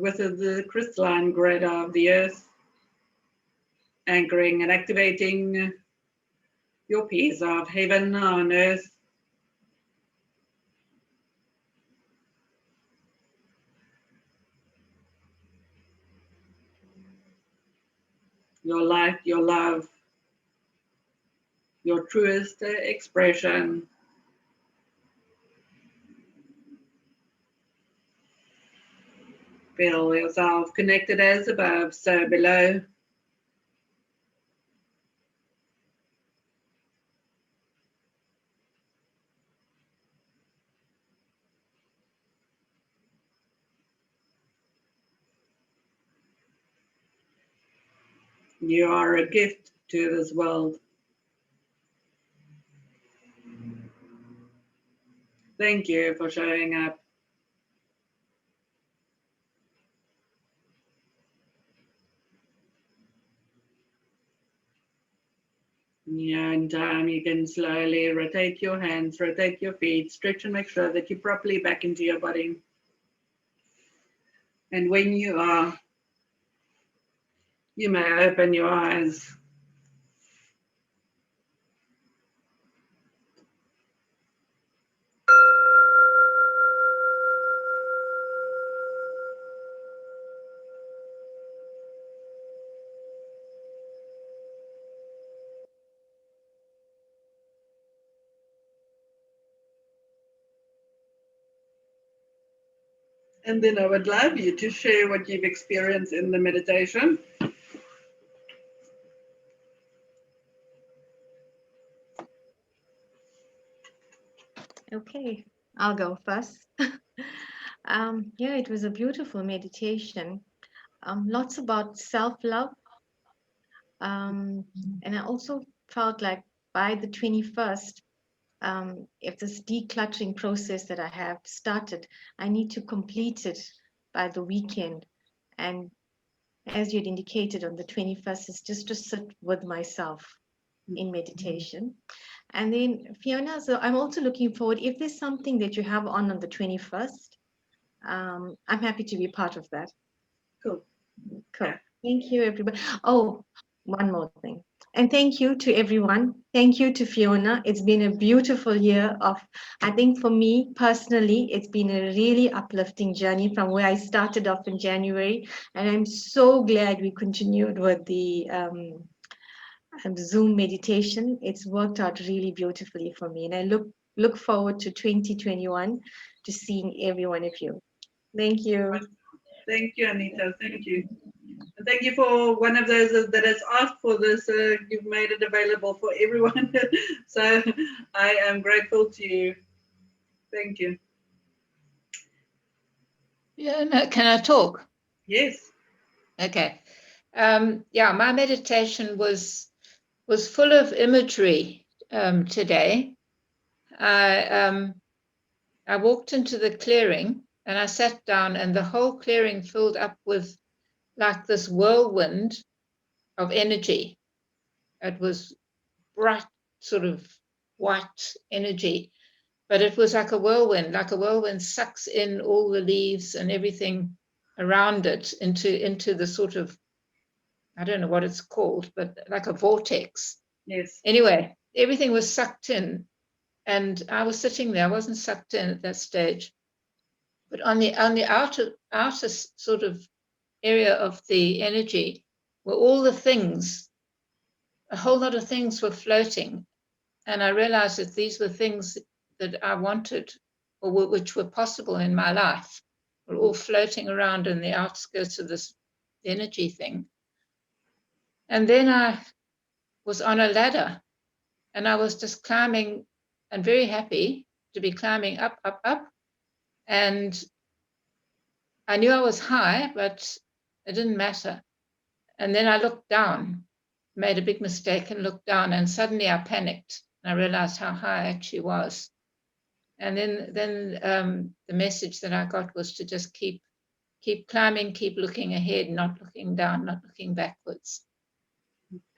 with the crystalline grid of the earth. Anchoring and activating your piece of heaven on earth. Your light, your love, your truest expression. Feel yourself connected as above, so below. You are a gift to this world. Thank you for showing up. Yeah, in time you can slowly rotate your hands, rotate your feet, stretch and make sure that you're properly back into your body. And when you are, you may open your eyes. And then I would love you to share what you've experienced in the meditation. Okay, I'll go first. Yeah, it was a beautiful meditation. Lots about self-love. And I also felt like by the 21st, if this decluttering process that I have started, I need to complete it by the weekend. And as you had indicated, on the 21st is just to sit with myself in meditation. And then Fiona, so I'm also looking forward, if there's something that you have on the 21st, I'm happy to be part of that. Cool. Cool. Thank you, everybody. Oh, one more thing. And thank you to everyone. Thank you to Fiona. It's been a beautiful year of, I think for me personally, it's been a really uplifting journey from where I started off in January. And I'm so glad we continued with the Zoom meditation. It's worked out really beautifully for me. And I look forward to 2021 to seeing every one of you. Thank you. Thank you, Anita. Thank you. And thank you for one of those that has asked for this. You've made it available for everyone. So I am grateful to you. Thank you. Yeah, no, can I talk? Yes. Okay. Yeah, my meditation was full of imagery today. I walked into the clearing and I sat down, and the whole clearing filled up with like this whirlwind of energy. It was bright, sort of white energy, but it was like a whirlwind sucks in all the leaves and everything around it into the sort of, I don't know what it's called, but like a vortex. Yes. Anyway, everything was sucked in, and I was sitting there. I wasn't sucked in at that stage, but on the outer sort of area of the energy were all the things. A whole lot of things were floating, and I realized that these were things that I wanted, or which were possible in my life, were all floating around in the outskirts of this energy thing. And then I was on a ladder, and I was just climbing, and very happy to be climbing up, up, up. And I knew I was high, but it didn't matter. And then I looked down, made a big mistake and looked down, and suddenly I panicked. And I realized how high I actually was. And then the message that I got was to just keep climbing, keep looking ahead, not looking down, not looking backwards.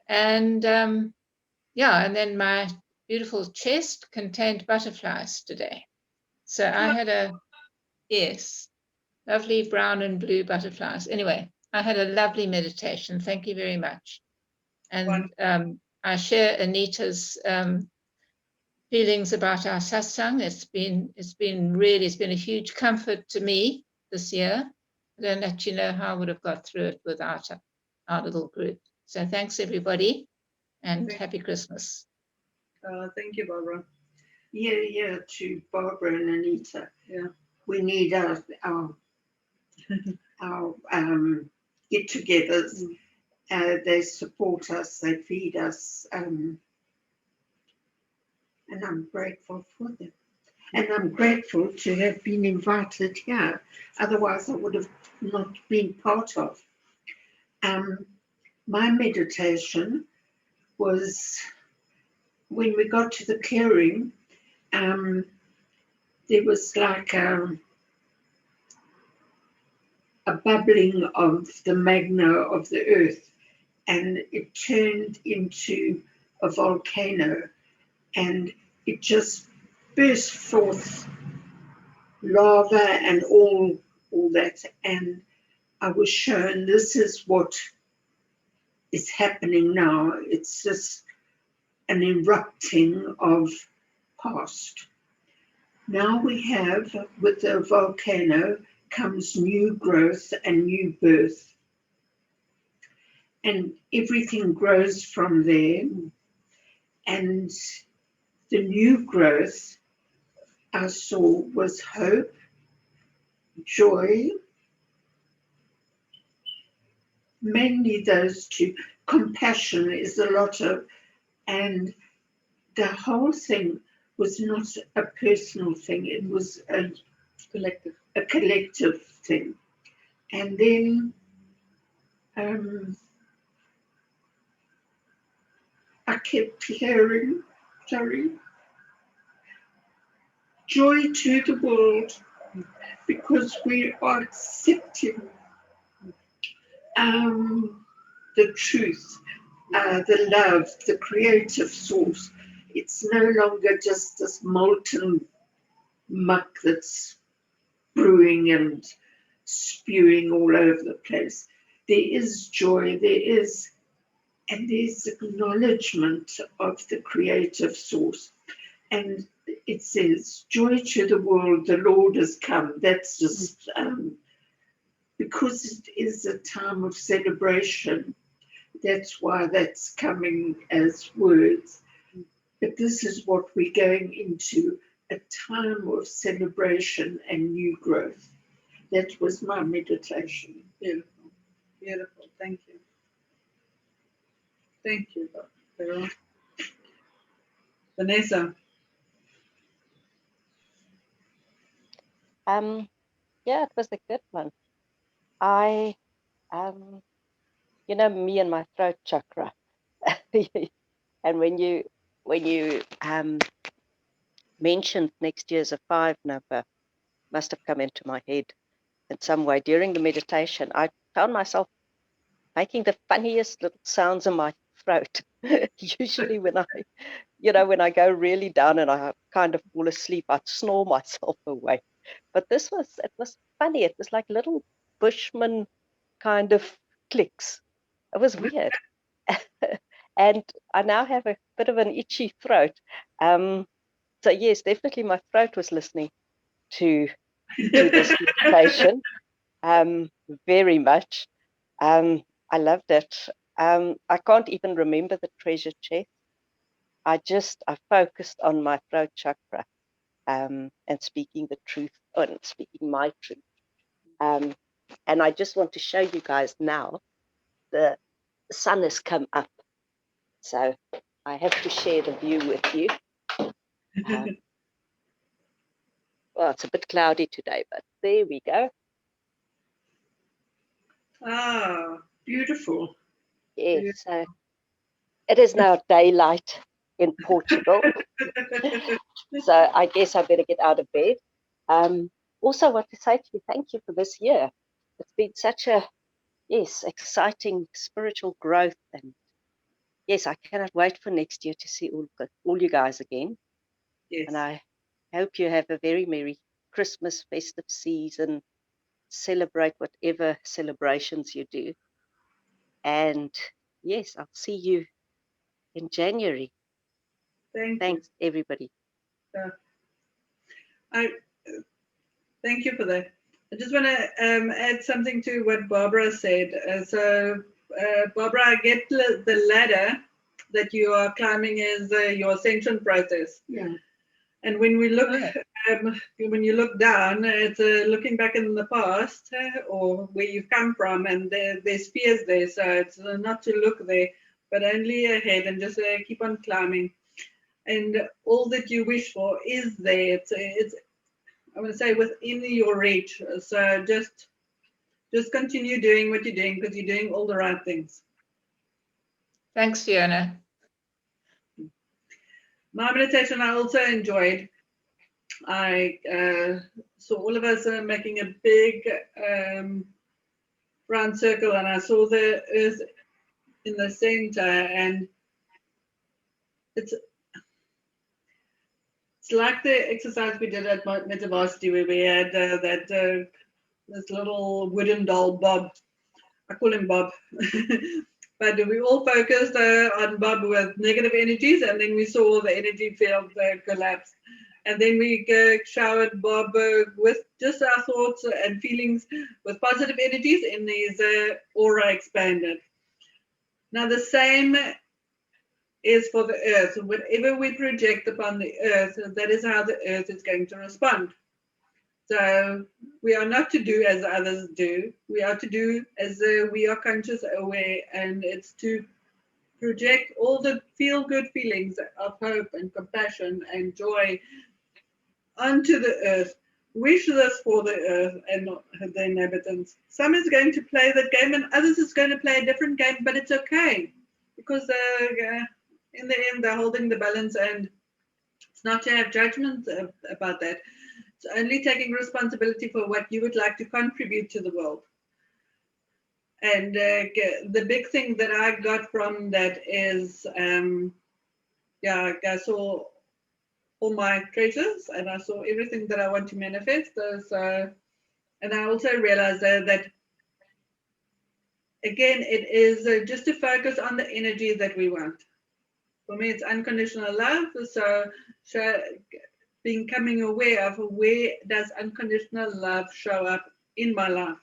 And and then my beautiful chest contained butterflies today. So I had lovely brown and blue butterflies. Anyway, I had a lovely meditation. Thank you very much. And I share Anita's feelings about our satsang. It's been a huge comfort to me this year. I don't let you know how I would have got through it without our little group. So thanks everybody, and happy Christmas. Thank you, Barbara. Yeah, to Barbara and Anita. Yeah. We need our get-togethers. They support us, they feed us, and I'm grateful for them. And I'm grateful to have been invited here. Otherwise, I would have not been part of. My meditation was when we got to the clearing. There was like a bubbling of the magma of the earth, and it turned into a volcano, and it just burst forth lava and all that. And I was shown this is what is happening now. It's just an erupting of past. Now we have, with the volcano, comes new growth and new birth. And everything grows from there. And the new growth I saw was hope, joy, mainly those two. Compassion is a lot of, and the whole thing was not a personal thing, it was a collective thing. And then I kept hearing, joy to the world, because we are accepting the truth, the love, the creative source. It's no longer just this molten muck that's brewing and spewing all over the place. There is joy, there's acknowledgement of the creative source. And it says, joy to the world, the Lord has come. That's just because it is a time of celebration. That's why that's coming as words. But this is what we're going into, a time of celebration and new growth. That was my meditation. Beautiful. Beautiful. Thank you. Thank you, Beryl. Vanessa. Yeah, it was a good one. I me and my throat chakra. And when you mentioned next year's a 5 number, must have come into my head in some way during the meditation. I found myself making the funniest little sounds in my throat. Usually when I go really down and I kind of fall asleep, I'd snore myself awake. But it was funny. It was like little Bushman kind of clicks. It was weird. And I now have a bit of an itchy throat. So yes, definitely my throat was listening to this meditation very much. I loved it. I can't even remember the treasure chest. I focused on my throat chakra and speaking the truth, and speaking my truth. And I just want to show you guys now the sun has come up. So I have to share the view with you. Well, it's a bit cloudy today, but there we go. Ah, beautiful. Yes, so it is now daylight in Portugal. So I guess I better get out of bed. Also want to say to you, thank you for this year. It's been such a, exciting spiritual growth. And yes, I cannot wait for next year to see all you guys again. Yes. And I hope you have a very Merry Christmas, festive season. Celebrate whatever celebrations you do. And yes, I'll see you in January. Thanks, everybody. Thank you for that. I just want to add something to what Barbara said. Barbara, I get the ladder that you are climbing is your ascension process. Yeah. And when we look, when you look down, it's looking back in the past or where you've come from, and there's fears there. So it's not to look there, but only ahead, and just keep on climbing. And all that you wish for is there. It's I want to say within your reach. So just continue doing what you're doing, because you're doing all the right things. Thanks, Fiona. My meditation I also enjoyed. I saw all of us making a big round circle, and I saw the earth in the center, and it's like the exercise we did at Metaphysical, where we had this little wooden doll, Bob. I call him Bob. But we all focused on Bob with negative energies, and then we saw the energy field collapse. And then we showered Bob with just our thoughts and feelings with positive energies, and his aura expanded. Now the same is for the earth. Whatever we project upon the earth, that is how the earth is going to respond. So we are not to do as others do. We are to do as we are conscious, aware, and it's to project all the feel-good feelings of hope and compassion and joy onto the earth. Wish this for the earth and not the inhabitants. Some is going to play that game, and others is going to play a different game, but it's okay, because in the end they're holding the balance, and it's not to have judgment about that. It's only taking responsibility for what you would like to contribute to the world. And the big thing that I got from that is, I saw all my treasures, and I saw everything that I want to manifest. And I also realized that again, it is just to focus on the energy that we want. For me, it's unconditional love. So becoming aware of where does unconditional love show up in my life,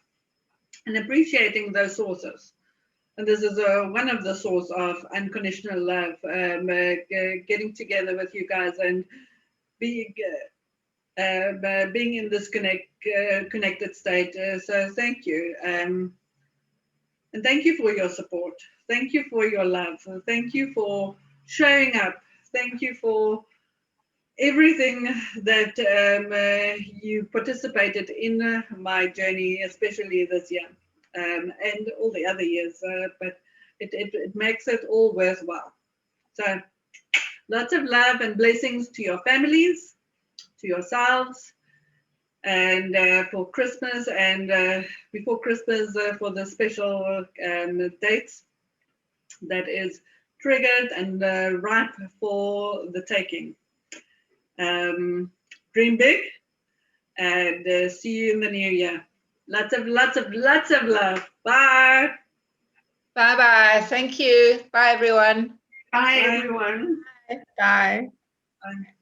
and appreciating those sources. And this is one of the source of unconditional love, getting together with you guys and being in this connected state. So thank you. And thank you for your support. Thank you for your love. Thank you for showing up. Thank you for everything that you participated in my journey, especially this year, and all the other years, but it makes it all worthwhile. So lots of love and blessings to your families, to yourselves, and for Christmas, and before Christmas, for the special dates that is triggered and ripe for the taking. Dream big, and see you in the new year. Lots of love. Bye. Bye-bye. Thank you. Bye, everyone. Bye, everyone. Bye. Bye.